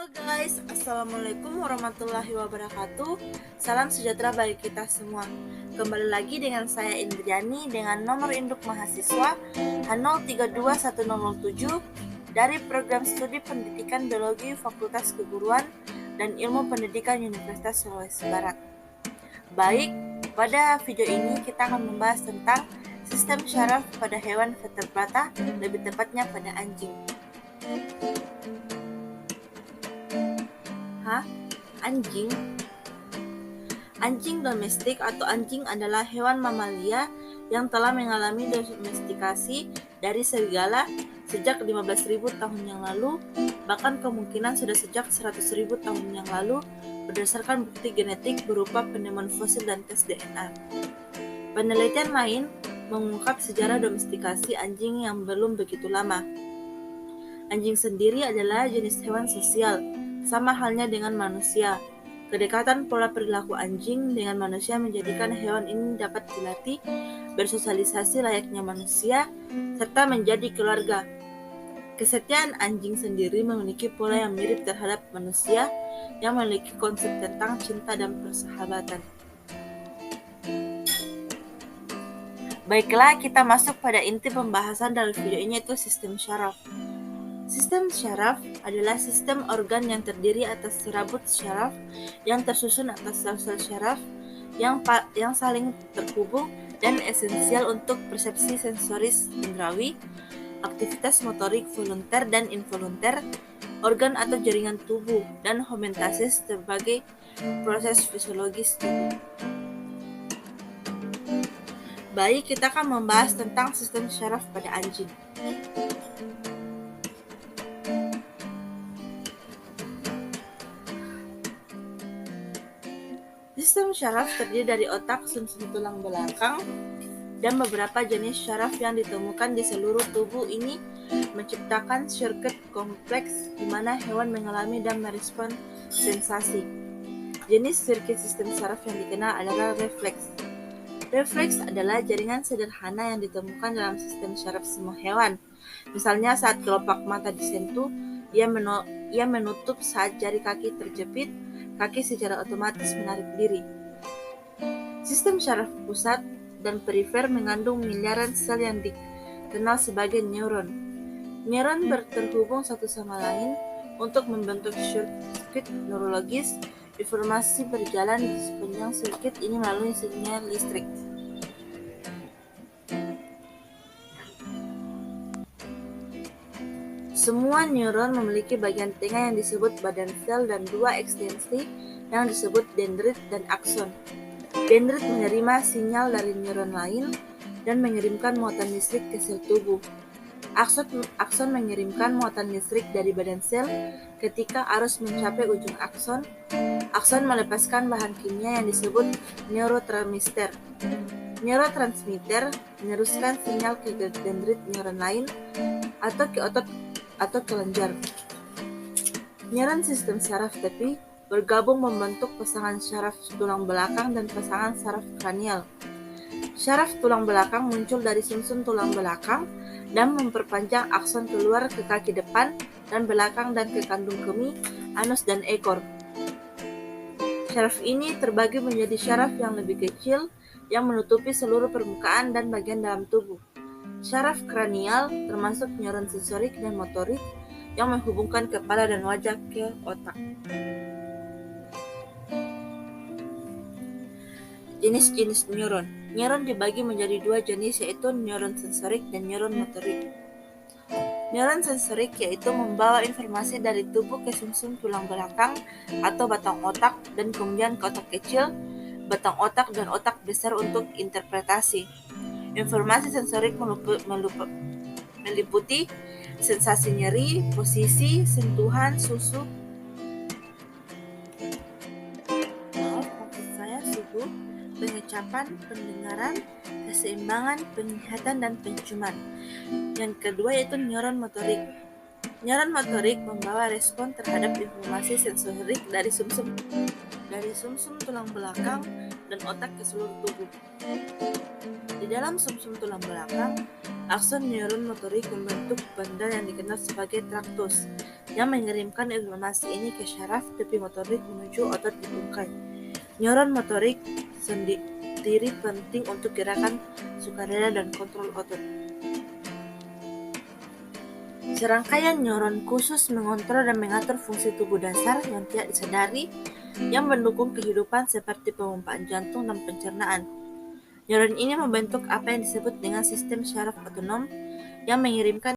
Halo guys, Assalamualaikum warahmatullahi wabarakatuh. Salam sejahtera bagi kita semua. Kembali lagi dengan saya Indriani dengan nomor induk mahasiswa H032107 dari Program Studi Pendidikan Biologi Fakultas Keguruan dan Ilmu Pendidikan Universitas Sulawesi Barat. Baik, pada video ini kita akan membahas tentang sistem syaraf pada hewan vertebrata, lebih tepatnya pada anjing. Anjing. Anjing domestik atau anjing adalah hewan mamalia yang telah mengalami domestikasi dari serigala sejak 15.000 tahun yang lalu, bahkan kemungkinan sudah sejak 100.000 tahun yang lalu berdasarkan bukti genetik berupa penemuan fosil dan tes DNA. Penelitian lain mengungkap sejarah domestikasi anjing yang belum begitu lama. Anjing sendiri adalah jenis hewan sosial, sama halnya dengan manusia. Kedekatan pola perilaku anjing dengan manusia menjadikan hewan ini dapat dilatih bersosialisasi layaknya manusia, serta menjadi keluarga. Kesetiaan anjing sendiri memiliki pola yang mirip terhadap manusia yang memiliki konsep tentang cinta dan persahabatan. Baiklah, kita masuk pada inti pembahasan dari video ini, yaitu sistem syaraf. Sistem syaraf adalah sistem organ yang terdiri atas serabut syaraf yang tersusun atas sel-sel syaraf yang saling terhubung dan esensial untuk persepsi sensoris indrawi, aktivitas motorik volunter dan involunter, organ atau jaringan tubuh, dan homeostasis sebagai proses fisiologis tubuh. Baik, kita akan membahas tentang sistem syaraf pada anjing. Sistem syaraf terdiri dari otak, sumsum tulang belakang, dan beberapa jenis syaraf yang ditemukan di seluruh tubuh ini menciptakan sirkuit kompleks di mana hewan mengalami dan merespon sensasi. Jenis sirkuit sistem syaraf yang dikenal adalah refleks. Refleks adalah jaringan sederhana yang ditemukan dalam sistem syaraf semua hewan. Misalnya saat kelopak mata disentuh, ia menutup saat jari kaki terjepit, kaki secara otomatis menarik diri. Sistem syaraf pusat dan perifer mengandung miliaran sel yang dikenal sebagai neuron. Neuron terhubung satu sama lain untuk membentuk sirkuit neurologis. Informasi berjalan di sepanjang sirkuit ini melalui sinyal listrik. Semua neuron memiliki bagian tengah yang disebut badan sel dan dua ekstensi yang disebut dendrit dan akson. Dendrit menerima sinyal dari neuron lain dan mengirimkan muatan listrik ke sel tubuh. Akson mengirimkan muatan listrik dari badan sel. Ketika arus mencapai ujung akson melepaskan bahan kimia yang disebut neurotransmitter. Neurotransmitter meneruskan sinyal ke dendrit neuron lain atau ke otot atau kelenjar. Neuron sistem syaraf tepi bergabung membentuk pasangan syaraf tulang belakang dan pasangan syaraf kranial. Syaraf tulang belakang muncul dari sumsum tulang belakang dan memperpanjang akson keluar ke kaki depan dan belakang dan ke kandung kemih, anus, dan ekor. Syaraf ini terbagi menjadi syaraf yang lebih kecil yang menutupi seluruh permukaan dan bagian dalam tubuh. Syaraf kranial termasuk neuron sensorik dan motorik yang menghubungkan kepala dan wajah ke otak. Jenis-jenis neuron. Neuron dibagi menjadi dua jenis, yaitu neuron sensorik dan neuron motorik. Neuron sensorik yaitu membawa informasi dari tubuh ke sumsum tulang belakang atau batang otak dan kemudian ke otak kecil, batang otak, dan otak besar untuk interpretasi. Informasi sensorik meliputi sensasi nyeri, posisi, sentuhan, suhu, pengecapan, pendengaran, keseimbangan, penglihatan, dan penciuman. Yang kedua yaitu neuron motorik. Neuron motorik membawa respon terhadap informasi sensorik dari sumsum tulang belakang dan otak ke seluruh tubuh. Di dalam sumsum tulang belakang, akson neuron motorik membentuk benda yang dikenal sebagai traktus. yang mengirimkan informasi ini ke syaraf tepi motorik menuju otot di tungkai. Neuron motorik sendiri penting untuk gerakan sukarela dan kontrol otot. Serangkaian neuron khusus mengontrol dan mengatur fungsi tubuh dasar yang tidak disadari yang mendukung kehidupan seperti pemompaan jantung dan pencernaan. Neuron ini membentuk apa yang disebut dengan sistem syaraf otonom yang mengirimkan